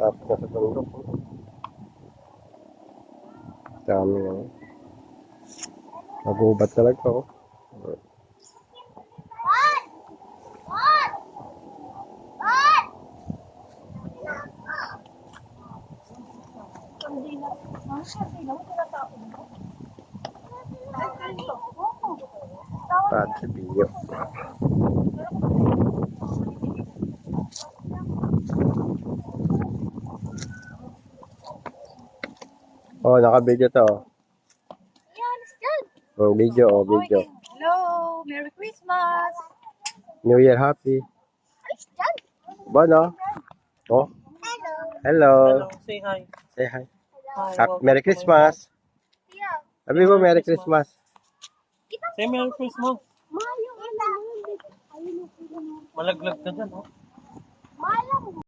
Tapos na sa bundok. Dami na. Magubat talaga oh. Padre Pio. Oh, naka-video to. Oh, video, oh, video. Hello, Merry Christmas. New Year happy. Bono. Oh, hello. Say hi. Say hi. Hi, Merry Christmas. Sabi mo Merry Christmas. Say Merry Christmas. Malaglag ka dyan, oh.